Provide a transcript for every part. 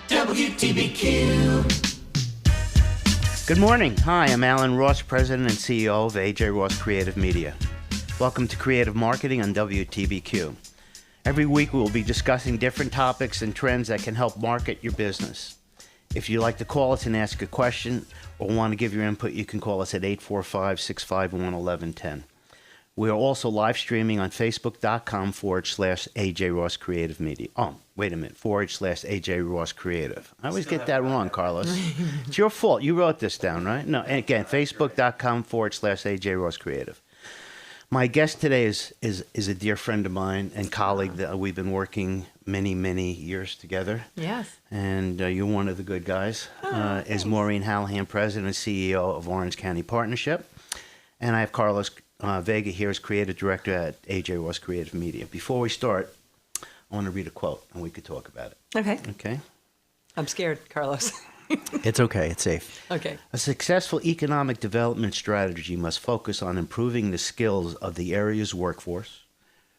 WTBQ. Good morning. Hi, I'm Allan Ross, President and CEO of AJRoss Creative Media. Welcome to Creative Marketing on WTBQ. Every week we will be discussing different topics and trends that can help market your business. If you'd like to call us and ask a question or want to give your input, you can call us at 845-651-1110. We are also live streaming on Facebook.com/AJRoss Creative Media. Oh, wait a minute, /AJRoss Creative. I always get that wrong, Carlos. It's your fault. You wrote this down, right? No, again, Facebook.com/AJRoss Creative. My guest today is a dear friend of mine and colleague that we've been working many years together. Yes. And you're one of the good guys. Is Maureen Halahan, President and CEO of Orange County Partnership. And I have Carlos Vega here as Creative Director at AJRoss Creative Media. Before we start, I want to read a quote and we could talk about it. Okay. Okay? I'm scared, Carlos. It's okay. It's safe. Okay. A successful economic development strategy must focus on improving the skills of the area's workforce,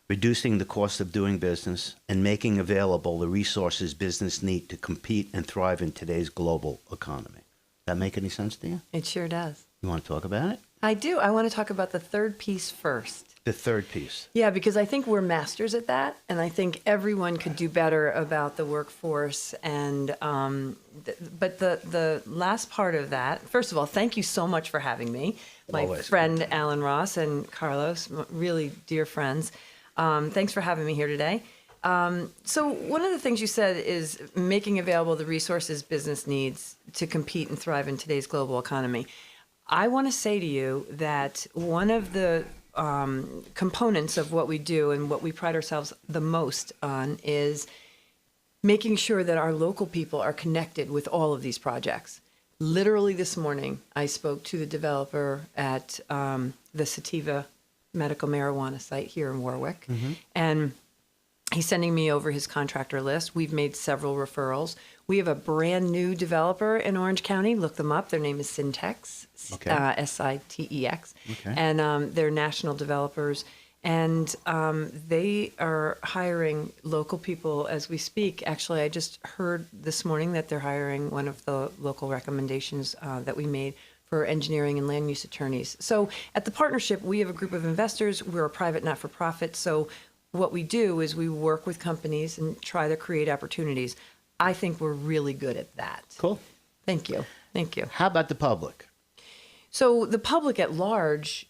reducing the cost of doing business, and making available the resources business need to compete and thrive in today's global economy. Does that make any sense to you? It sure does. You want to talk about it? I do. I want to talk about the third piece first. The third piece. Yeah, because I think we're masters at that, and I think everyone could do better about the workforce. And but the last part of that, first of all, thank you so much for having me, my Always. friend Allan Ross and Carlos, really dear friends. Thanks for having me here today. So one of the things you said is making available the resources business needs to compete and thrive in today's global economy. I want to say to you that one of the components of what we do and what we pride ourselves the most on is making sure that our local people are connected with all of these projects. Literally this morning, I spoke to the developer at the Sativa medical marijuana site here in Warwick, and he's sending me over his contractor list. We've made several referrals. We have a brand new developer in Orange County. Look them up. Their name is Syntex, Okay. Sitex. Okay. And they're national developers. And they are hiring local people as we speak. Actually, I just heard this morning that they're hiring one of the local recommendations that we made for engineering and land use attorneys. So at the partnership, we have a group of investors. We're a private not-for-profit. So what we do is we work with companies and try to create opportunities. I think we're really good at that. Cool. Thank you. Thank you. How about the public? So the public at large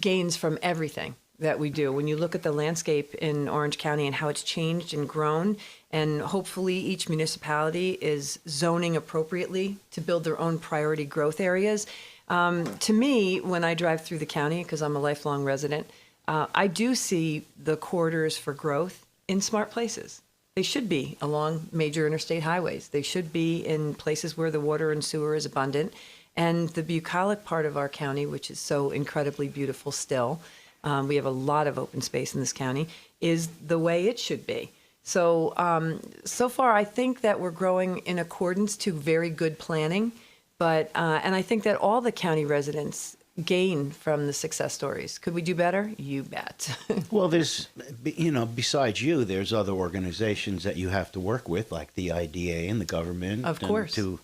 gains from everything that we do. When you look at the landscape in Orange County and how it's changed and grown, and hopefully each municipality is zoning appropriately to build their own priority growth areas. To me, when I drive through the county, because I'm a lifelong resident, I do see the corridors for growth in smart places. They should be along major interstate highways. They should be in places where the water and sewer is abundant. And the bucolic part of our county, which is so incredibly beautiful still, we have a lot of open space in this county, is the way it should be. So, so far, I think that we're growing in accordance to very good planning. But, and I think that all the county residents gain from the success stories. Could we do better? You bet. Well, there's, besides you, there's other organizations that you have to work with, like the IDA and the government. Of course. To,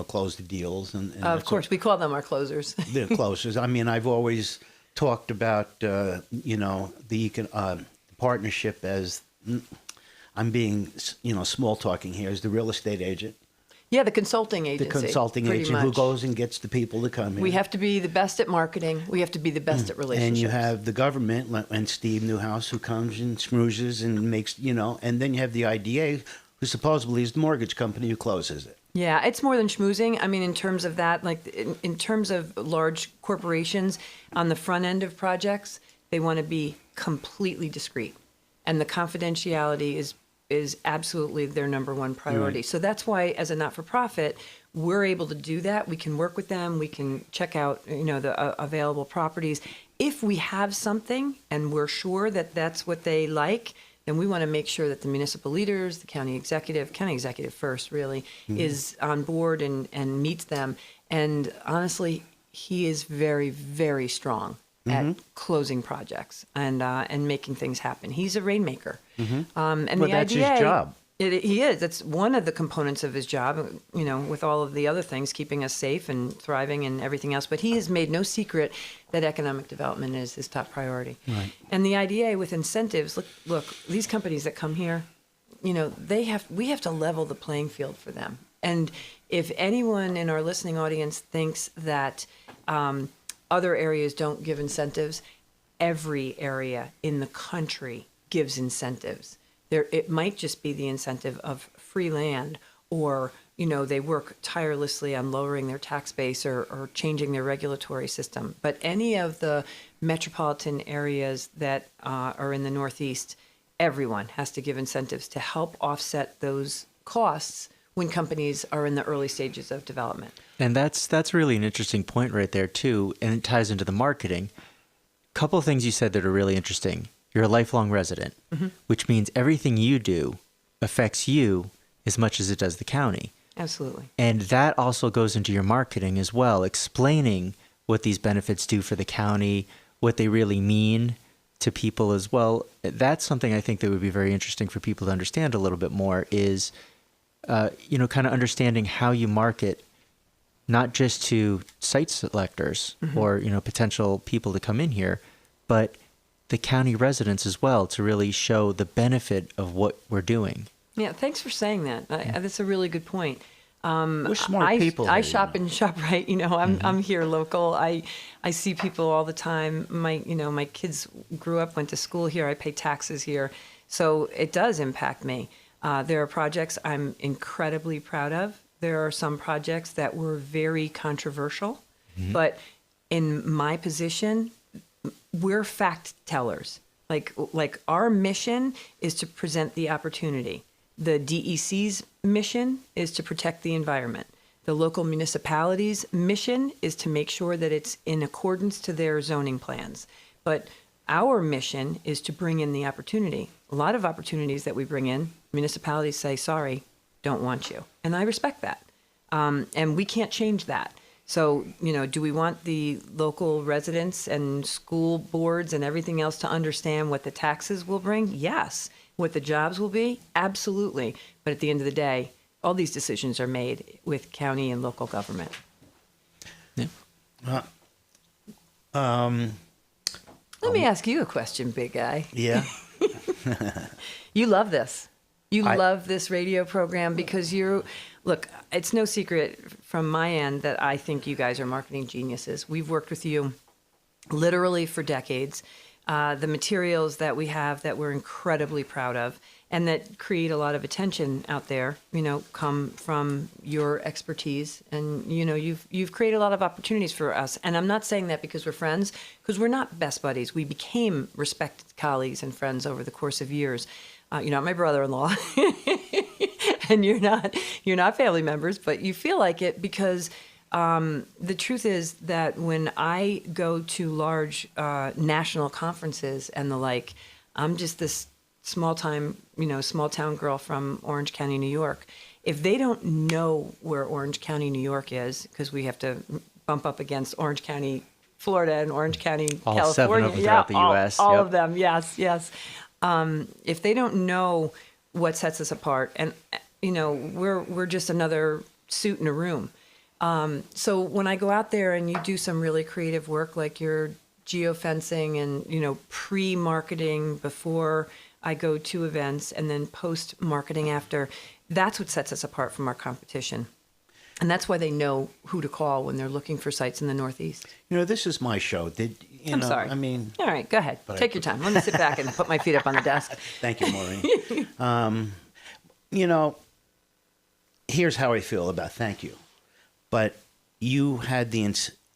close the deals. And Of course. We call them our closers. The closers. I mean, I've always talked about, the partnership as, I'm being, small talking here, as the real estate agent. Yeah, the consulting agency. The consulting agent who goes and gets the people to come in. We have to be the best at marketing. We have to be the best at relationships. And you have the government and Steve Newhouse who comes and smooches and makes, and then you have the IDA who supposedly is the mortgage company who closes it. Yeah, it's more than schmoozing. I mean, in terms of that, like in terms of large corporations on the front end of projects, they want to be completely discreet. And the confidentiality is absolutely their number one priority. Right. So that's why, as a not-for-profit, we're able to do that. We can work with them. We can check out, the available properties. If we have something and we're sure that that's what they like, then we want to make sure that the municipal leaders, the county executive first really, is on board and meets them. And honestly, he is very, very strong at closing projects and making things happen. He's a rainmaker. And well, the that's IDA, his job. He is. That's one of the components of his job, with all of the other things, keeping us safe and thriving and everything else. But he has made no secret that economic development is his top priority. Right. And the idea with incentives, look, these companies that come here, we have to level the playing field for them. And if anyone in our listening audience thinks that other areas don't give incentives, every area in the country gives incentives. It might just be the incentive of free land, or they work tirelessly on lowering their tax base or changing their regulatory system. But any of the metropolitan areas that are in the Northeast, everyone has to give incentives to help offset those costs when companies are in the early stages of development. And that's really an interesting point right there too, and it ties into the marketing. Couple of things you said that are really interesting. You're a lifelong resident, which means everything you do affects you as much as it does the county. Absolutely. And that also goes into your marketing as well, explaining what these benefits do for the county, what they really mean to people as well. That's something I think that would be very interesting for people to understand a little bit more is, kind of understanding how you market, not just to site selectors or, potential people to come in here, but the county residents as well, to really show the benefit of what we're doing. Yeah, thanks for saying that. That's a really good point. We're smart people. I shop in ShopRite. I'm here local. I see people all the time. My kids grew up, went to school here. I pay taxes here, so it does impact me. There are projects I'm incredibly proud of. There are some projects that were very controversial, but in my position, we're fact tellers. Like our mission is to present the opportunity. The DEC's mission is to protect the environment. The local municipality's mission is to make sure that it's in accordance to their zoning plans. But our mission is to bring in the opportunity. A lot of opportunities that we bring in, municipalities say, sorry, don't want you. And I respect that. And we can't change that. So, do we want the local residents and school boards and everything else to understand what the taxes will bring? Yes. What the jobs will be? Absolutely. But at the end of the day, all these decisions are made with county and local government. Yeah. Let me ask you a question, big guy. Yeah. You love this. You love this radio program because look, it's no secret from my end that I think you guys are marketing geniuses. We've worked with you literally for decades. The materials that we have that we're incredibly proud of and that create a lot of attention out there, come from your expertise. And, you've created a lot of opportunities for us. And I'm not saying that because we're friends, because we're not best buddies. We became respected colleagues and friends over the course of years. You're not my brother-in-law, and you're not family members, but you feel like it because the truth is that when I go to large national conferences and the like, I'm just this small town girl from Orange County, New York. If they don't know where Orange County, New York is, because we have to bump up against Orange County, Florida, and Orange County, all California, 7 of them throughout the U.S. all of them, yes. If they don't know what sets us apart, and we're just another suit in a room. So when I go out there and you do some really creative work, like your geofencing and pre-marketing before I go to events, and then post-marketing after, that's what sets us apart from our competition. And that's why they know who to call when they're looking for sites in the Northeast. This is my show. I'm sorry. I mean... All right, go ahead. Take your time. Let me sit back and put my feet up on the desk. Thank you, Maureen. Here's how I feel about thank you. But you had the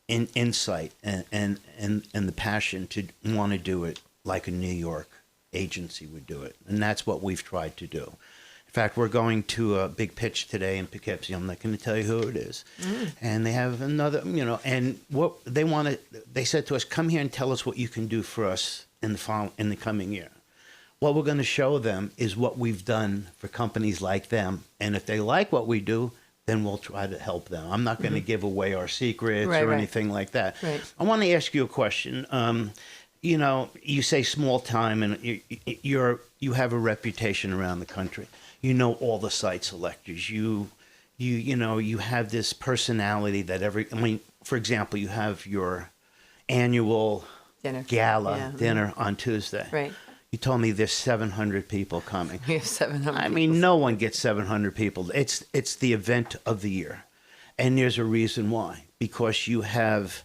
insight and the passion to want to do it like a New York agency would do it. And that's what we've tried to do. In fact, we're going to a big pitch today in Poughkeepsie. I'm not going to tell you who it is. And they have another, and what they wanted, they said to us, come here and tell us what you can do for us in the coming year. What we're going to show them is what we've done for companies like them. And if they like what we do, then we'll try to help them. I'm not going to give away our secrets or anything like that. Right. I want to ask you a question. You say small time, and you have a reputation around the country. You know all the site selectors. You have this personality that for example, you have your annual dinner on Tuesday. Right. You told me there's 700 people coming. We have 700 I mean, no one gets 700 people. It's the event of the year. And there's a reason why. Because you have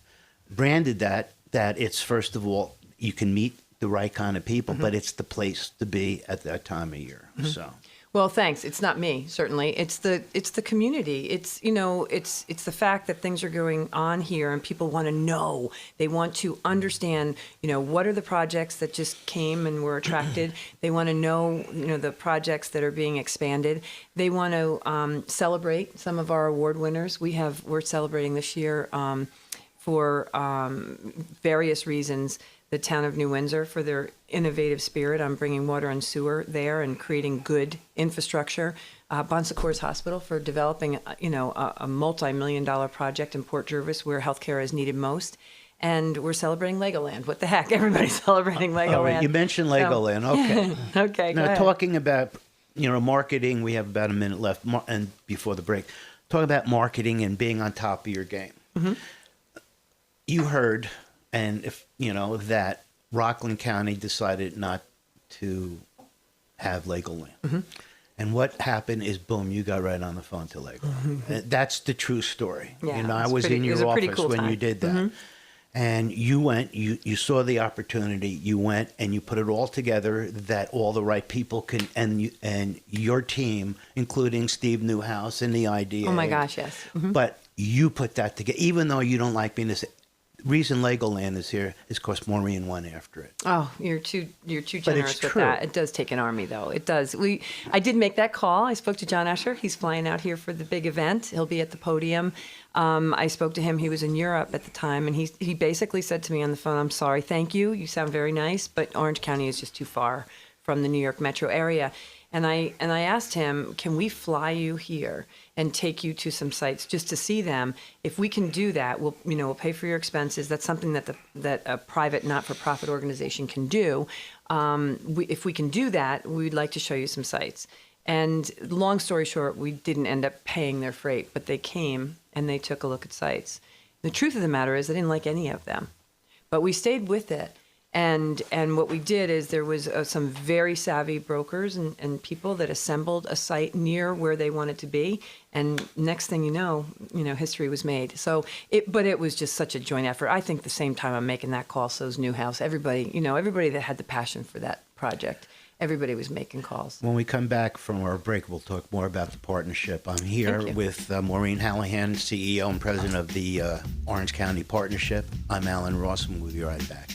branded that it's, first of all, you can meet the right kind of people, but it's the place to be at that time of year. So. Well, thanks. It's not me, certainly. It's the community. It's the fact that things are going on here and people want to know. They want to understand, what are the projects that just came and were attracted. They want to know, the projects that are being expanded. They want to celebrate some of our award winners. We're celebrating this year for various reasons. The town of New Windsor for their innovative spirit on bringing water and sewer there and creating good infrastructure. Bon Secours Hospital for developing, a multi-million-dollar project in Port Jervis where healthcare is needed most. And we're celebrating Legoland. What the heck? Everybody's celebrating Legoland. All right, you mentioned Legoland. Okay. Okay. Now, go ahead. talking about, marketing, we have about a minute left and before the break. Talk about marketing and being on top of your game. Mm-hmm. You heard, and if that Rockland County decided not to have Legoland. Mm-hmm. And what happened is, boom, you got right on the phone to Legoland. Mm-hmm. That's the true story. Yeah, I was in your office cool when time. you did that. Mm-hmm. And you went, you saw the opportunity, you went and you put it all together that all the right people can, and your team, including Steve Newhouse and the idea. Oh my gosh, yes. Mm-hmm. But you put that together, even though you don't like being this. Reason Legoland is here is because Maureen went after it. Oh, you're too generous with that. It does take an army, though. It does. I did make that call. I spoke to John Escher. He's flying out here for the big event. He'll be at the podium. I spoke to him. He was in Europe at the time, and he basically said to me on the phone, "I'm sorry, thank you. You sound very nice, but Orange County is just too far from the New York metro area." And I asked him, "Can we fly you here and take you to some sites just to see them? If we can do that, we'll pay for your expenses. That's something that a private not-for-profit organization can do. If we can do that, we'd like to show you some sites." And long story short, we didn't end up paying their freight, but they came and they took a look at sites. The truth of the matter is, I didn't like any of them, but we stayed with it. And what we did is there was some very savvy brokers and people that assembled a site near where they wanted to be. And next thing you know, history was made. So it was just such a joint effort. I think the same time I'm making that call, so's Newhouse. Everybody that had the passion for that project, everybody was making calls. When we come back from our break, we'll talk more about the partnership. I'm here with Maureen Halahan, CEO and president of the Orange County Partnership. I'm Allan Ross, and we'll be right back.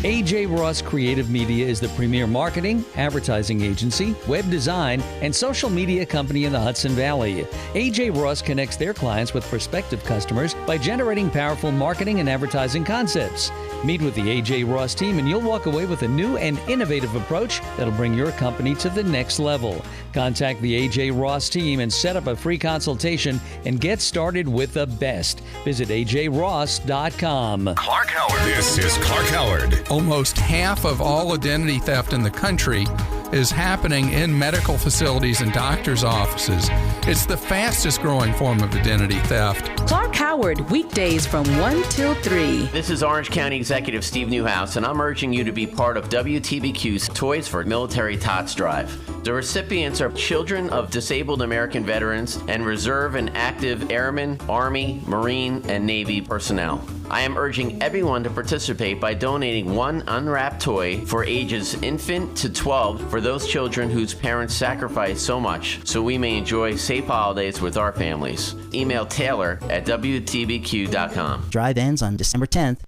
AJRoss Creative Media is the premier marketing, advertising agency, web design, and social media company in the Hudson Valley. AJRoss connects their clients with prospective customers by generating powerful marketing and advertising concepts. Meet with the AJRoss team and you'll walk away with a new and innovative approach that'll bring your company to the next level. Contact the AJRoss team and set up a free consultation and get started with the best. Visit AJRoss.com. Clark Howard. This is Clark Howard. Almost half of all identity theft in the country is happening in medical facilities and doctors' offices. It's the fastest growing form of identity theft. Clark Howard, weekdays from 1 till 3. This is Orange County Executive Steve Newhouse, and I'm urging you to be part of WTBQ's Toys for Military Tots Drive. The recipients are children of disabled American veterans and reserve and active airmen, Army, Marine, and Navy personnel. I am urging everyone to participate by donating one unwrapped toy for ages infant to 12 for those children whose parents sacrificed so much so we may enjoy safe holidays with our families. Email Taylor at WTBQ.com. Drive ends on December 10th.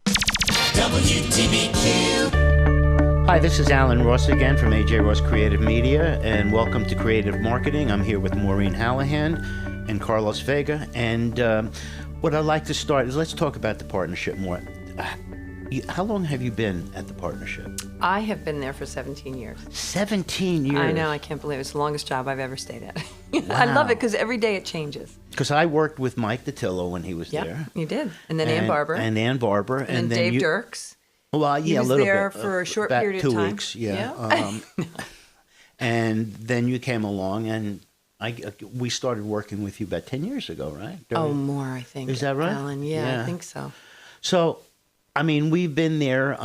WTBQ. Hi, this is Allan Ross again from AJRoss Creative Media, and welcome to Creative Marketing. I'm here with Maureen Halahan and Carlos Vega, and what I'd like to start is let's talk about the partnership more. How long have you been at the partnership? I have been there for 17 years. 17 years? I know, I can't believe it. It's the longest job I've ever stayed at. Wow. I love it because every day it changes. Because I worked with Mike Datillo when he was Yep, there. you did. And then Ann Barber. And Ann Barber. And then Dave Dirks. Well, He yeah, was a little there bit. for a short about period of 2 time. weeks, yeah. Yeah. And then you came along, and we started working with you about 10 years ago, right? Oh, more, I think. Is that right? Allan, yeah, I think so. So, I mean, we've been there.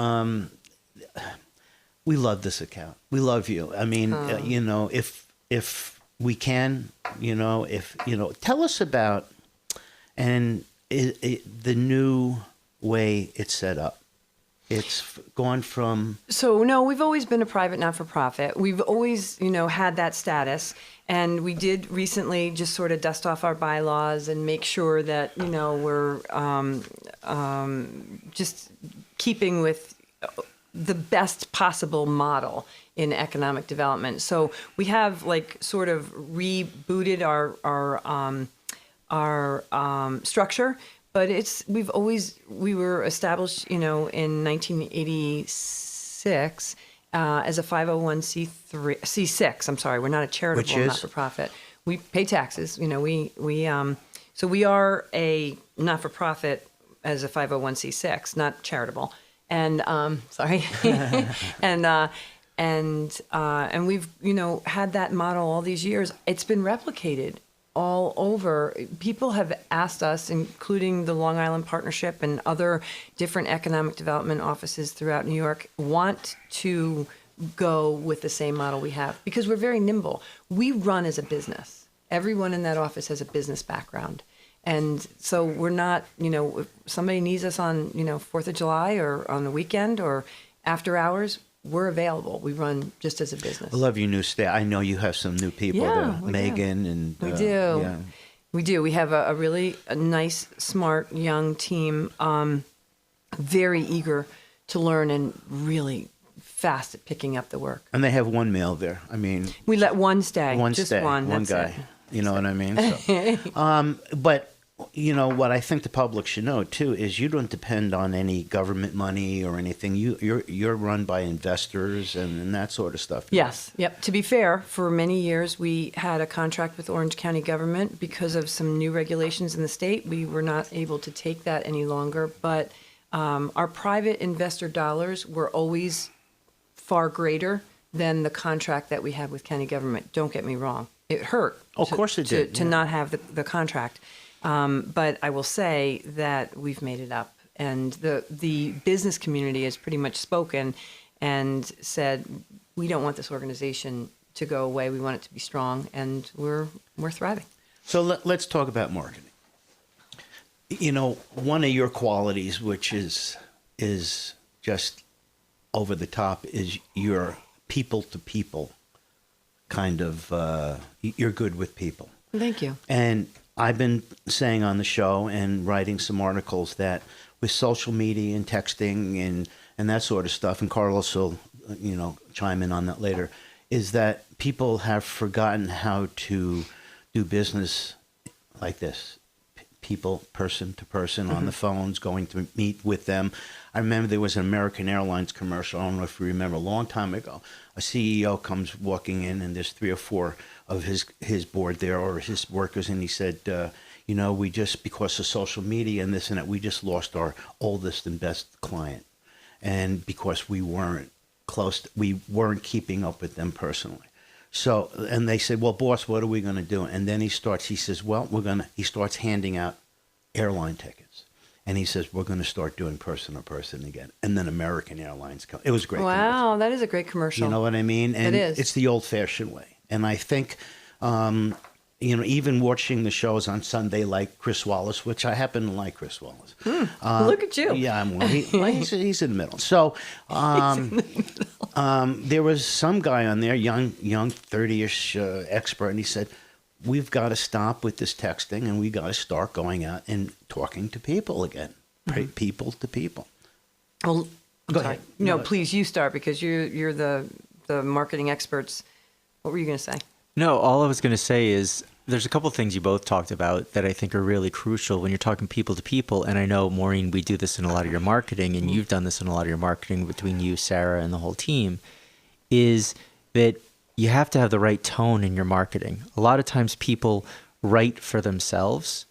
We love this account. We love you. I mean, you know, if we can, you know, tell us about the new way it's set up. It's gone from... So, no, we've always been a private not-for-profit. We've always, you know, had that status. And we did recently just sort of dust off our bylaws and make sure that, you know, we're just keeping with the best possible model in economic development. So we have, like, sort of rebooted our structure. But we were established, you know, in 1986 as a 501c6. I'm sorry, we're not a charitable not-for-profit. We pay taxes, you know. So we are a not-for-profit as a 501c6, not charitable. And sorry, and we've, you know, had that model all these years. It's been replicated all over. People have asked us, including the Long Island Partnership and other different economic development offices throughout New York, want to go with the same model we have because we're very nimble. We run as a business. Everyone in that office has a business background. And so we're not, you know, if somebody needs us on, you know, 4th of July or on the weekend or after hours, we're available. We run just as a business. I love your new staff. I know you have some new people there. Megan and... We do. Yeah. We do. We have a really nice, smart, young team, very eager to learn and really fast at picking up the work. And they have one male there. I mean... We let one stay. One just stay. One guy. It. You know what I mean? So, but... You know, what I think the public should know, too, is you don't depend on any government money or anything. You're run by investors and that sort of stuff. Yes. Yep. To be fair, for many years, we had a contract with Orange County government. Because of some new regulations in the state, we were not able to take that any longer. But our private investor dollars were always far greater than the contract that we had with county government. Don't get me wrong. It hurt. Of course it did. To not have the contract. But I will say that we've made it up, and the business community has pretty much spoken and said, we don't want this organization to go away. We want it to be strong, and we're thriving. So let's talk about marketing. You know, one of your qualities, which is just over the top, is your people-to-people kind of. You're good with people. Thank you. And I've been saying on the show and writing some articles that with social media and texting and that sort of stuff, and Carlos will, you know, chime in on that later, is that people have forgotten how to do business like this. People, person to person, on the phones, going to meet with them. I remember there was an American Airlines commercial, I don't know if you remember, a long time ago. A CEO comes walking in, and there's 3 or 4 of his board there or his workers, and he said, you know, we just, because of social media and this and that, we just lost our oldest and best client. And because we weren't we weren't keeping up with them personally. So, and they said, well, boss, what are we going to do? And then he says, well, he starts handing out airline tickets. And he says, we're going to start doing person to person again. And then American Airlines come. It was a great. Wow, commercial. That is a great commercial. You know what I mean? And it is. It's the old-fashioned way. And I think, you know, even watching the shows on Sunday like Chris Wallace, which I happen to like Chris Wallace. Look at you. Yeah, he's in the middle. So there was some guy on there, young 30-ish expert, and he said, we've got to stop with this texting, and we got to start going out and talking to people again, people to people. Well, Go ahead. No, please, you start because you're the marketing experts. What were you going to say? No, all I was going to say is there's a couple of things you both talked about that I think are really crucial when you're talking people to people. And I know, Maureen, we do this in a lot of your marketing, and you've done this in a lot of your marketing between you, Sarah, and the whole team, is that you have to have the right tone in your marketing. A lot of times people right for themselves,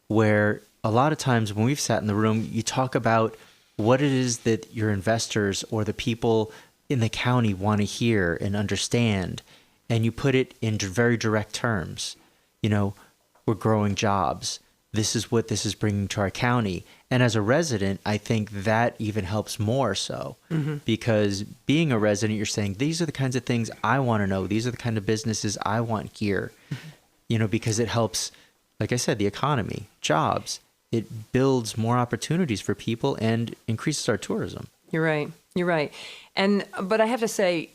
where a lot of times when we've sat in the room, you talk about what it is that your investors or the people in the county want to hear and understand, and you put it in very direct terms. You know, we're growing jobs. This is what this is bringing to our county. And as a resident, I think that even helps more so, because being a resident, you're saying, these are the kinds of things I want to know. These are the kind of businesses I want here, you know, because it helps, like I said, the economy, jobs. It builds more opportunities for people and increases our tourism. You're right. You're right. But I have to say,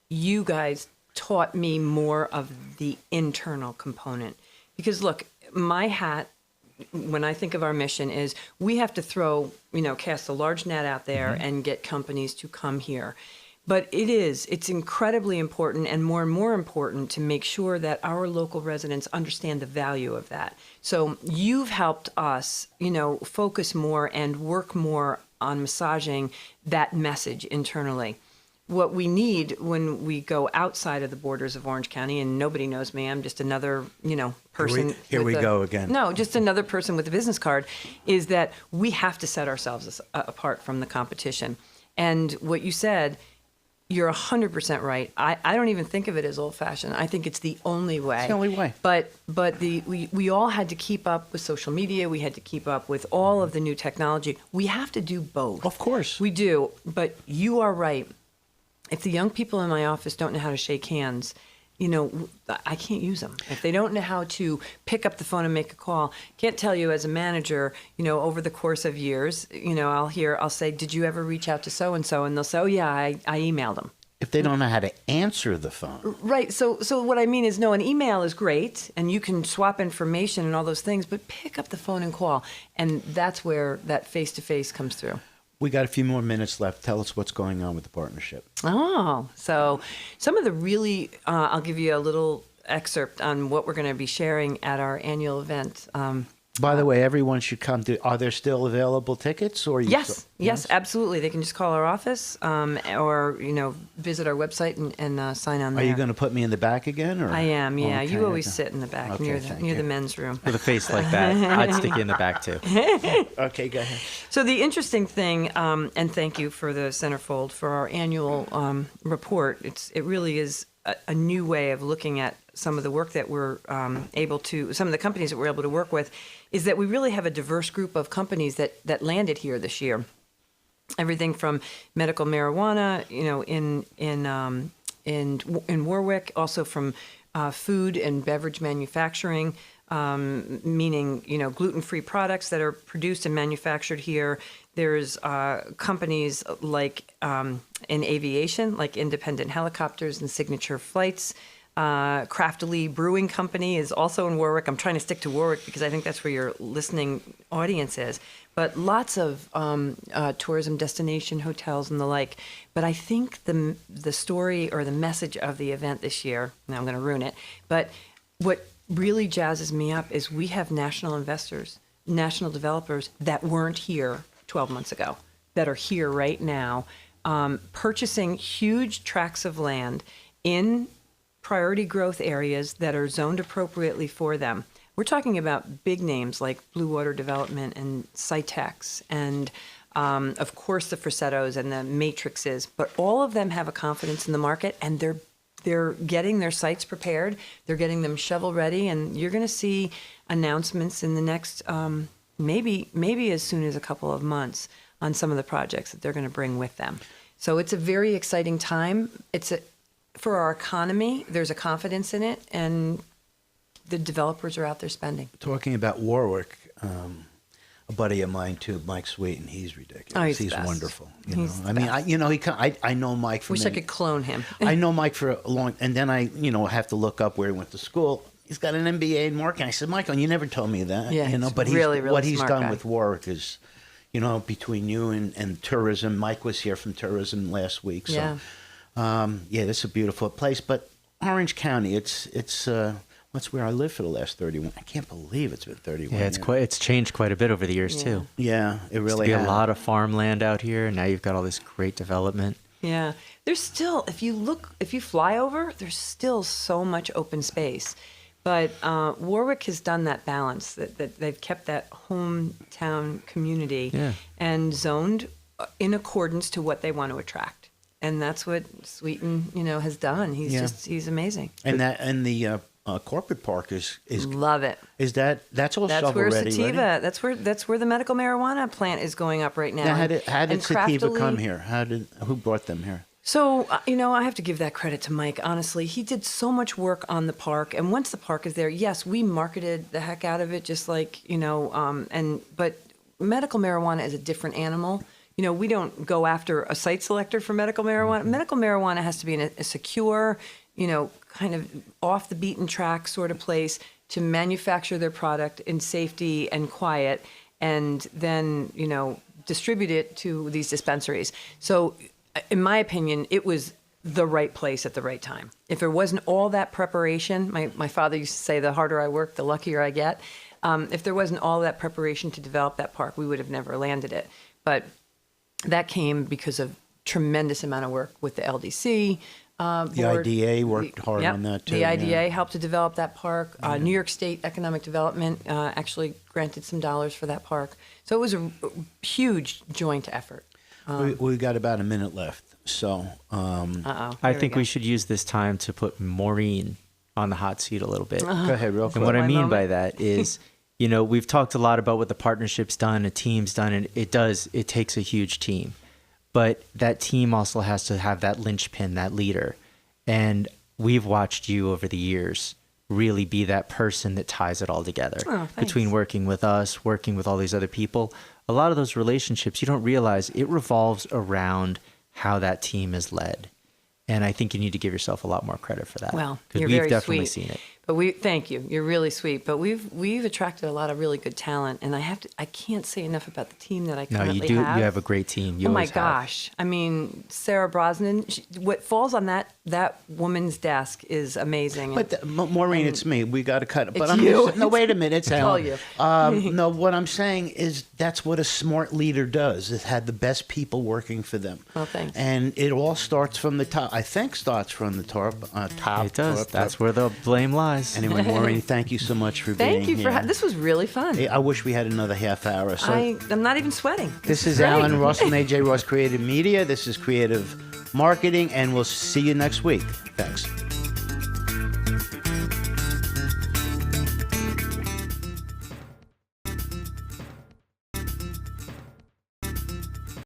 you guys taught me more of the internal component. Because look, my hat, when I think of our mission, is we have to cast a large net out there and get companies to come here. But it's incredibly important and more important to make sure that our local residents understand the value of that. So you've helped us, focus more and work more on massaging that message internally. What we need when we go outside of the borders of Orange County, and nobody knows me, I'm just another, person. Here we go again. No, just another person with a business card, is that we have to set ourselves apart from the competition. And what you said, you're 100% right. I don't even think of it as old-fashioned. I think it's the only way. It's the only way. But we all had to keep up with social media. We had to keep up with all of the new technology. We have to do both. Of course. We do. But you are right. If the young people in my office don't know how to shake hands, I can't use them. If they don't know how to pick up the phone and make a call, can't tell you as a manager, over the course of years, I'll say, did you ever reach out to so-and-so? And they'll say, oh yeah, I emailed them. If they don't know how to answer the phone. Right. So what I mean is, no, an email is great and you can swap information and all those things, but pick up the phone and call. And that's where that face-to-face comes through. We got a few more minutes left. Tell us what's going on with the partnership. Oh, so some of the really, I'll give you a little excerpt on what we're going to be sharing at our annual event. By the way, everyone should come to. Are there still available tickets? Or Yes, absolutely. They can just call our office, or visit our website and sign on there. Are you going to put me in the back again? Or? I am. Yeah, Okay, you always sit in the back near the men's room. With a face like that, I'd stick you in the back too. Okay, go ahead. So the interesting thing, and thank you for the Centerfold for our annual report. It really is a new way of looking at some of the work that we're some of the companies that we're able to work with, is that we really have a diverse group of companies that landed here this year. Everything from medical marijuana, in Warwick, also from food and beverage manufacturing, meaning gluten-free products that are produced and manufactured here. There's companies like in aviation, like Independent Helicopters and Signature Flights. Craftily Brewing Company is also in Warwick. I'm trying to stick to Warwick because I think that's where your listening audience is. But lots of tourism destination hotels and the like. But I think the story or the message of the event this year, now I'm going to ruin it, but what really jazzes me up is we have national investors, national developers that weren't here 12 months ago, that are here right now, purchasing huge tracts of land in priority growth areas that are zoned appropriately for them. We're talking about big names like Blue Water Development and Cytex and, of course, the Frassettos and the Matrixes. But all of them have a confidence in the market, and they're getting their sites prepared. They're getting them shovel ready, and you're going to see announcements in the next maybe as soon as a couple of months on some of the projects that they're going to bring with them. So it's a very exciting time. For our economy, there's a confidence in it, and the developers are out there spending. Talking about Warwick, a buddy of mine too, Mike Sweeten. He's ridiculous. Oh, he's best. Wonderful. I know Mike for. Wish I could clone him. I know Mike for a long, and then I have to look up where he went to school. He's got an MBA in marketing. I said, Michael, you never told me that. Yeah, but really what he's done guy. with Warwick is, between you and tourism. Mike was here from tourism last week. So. Yeah. This is a beautiful place, but Orange County, it's that's where I lived for the last 31. I can't believe it's been 31 Yeah, years. it's changed quite a bit over the years too. Yeah, it really Used to be has. a lot of farmland out here. Now you've got all this great development. Yeah, there's still, if you fly over, there's still so much open space. But Warwick has done that balance, that they've kept that hometown community and zoned in accordance to what they want to attract. And that's what Sweeten, has done. He's amazing. And the corporate park is love it. Is that's all shovel where ready? Sativa. That's where the medical marijuana plant is going up right now. Now, how did Sativa craftily, come here? Who brought them here? So, I have to give that credit to Mike. Honestly, he did so much work on the park. And once the park is there, yes, we marketed the heck out of it, just like, but medical marijuana is a different animal. We don't go after a site selector for medical marijuana. Mm-hmm. Medical marijuana has to be in a secure, kind of off the beaten track sort of place to manufacture their product in safety and quiet, and then, distribute it to these dispensaries. So, in my opinion, it was the right place at the right time. If there wasn't all that preparation, my father used to say, the harder I work, the luckier I get. If there wasn't all that preparation to develop that park, we would have never landed it. But that came because of tremendous amount of work with the LDC. The IDA worked hard on that too. The IDA helped to develop that park. New York State Economic Development actually granted some dollars for that park. So it was a huge joint effort. We got about a minute left, so I think we should use this time to put Maureen on the hot seat a little bit. Go ahead, real quick. And what I mean by that is, we've talked a lot about what the partnership's done, a team's done, and it takes a huge team. But that team also has to have that linchpin, that leader. And we've watched you over the years really be that person that ties it all together. Between working with us, working with all these other people. A lot of those relationships, you don't realize it revolves around how that team is led. And I think you need to give yourself a lot more credit for that. Well, because you're we've very definitely sweet. seen it. But thank you. You're really sweet. But we've attracted a lot of really good talent, and I can't say enough about the team that I currently have. No, you do. You have a great team. You oh my always gosh! Have. I mean, Sarah Brosnan. What falls on that woman's desk is amazing. But Maureen, it's me. We got to cut it. But it's you. No, wait a minute. It's all Allan. you. No, what I'm saying is that's what a smart leader does. It had the best people working for them. Well, thanks. And it all starts from the top. I think starts from the top. It does. That's where the blame lies. Anyway, Maureen, thank you so much for being here. Thank you for this was really fun. I wish we had another half hour. So I'm not even sweating. This is Allan Ross from AJRoss Creative Media. This is Creative Marketing, and we'll see you next week. Thanks.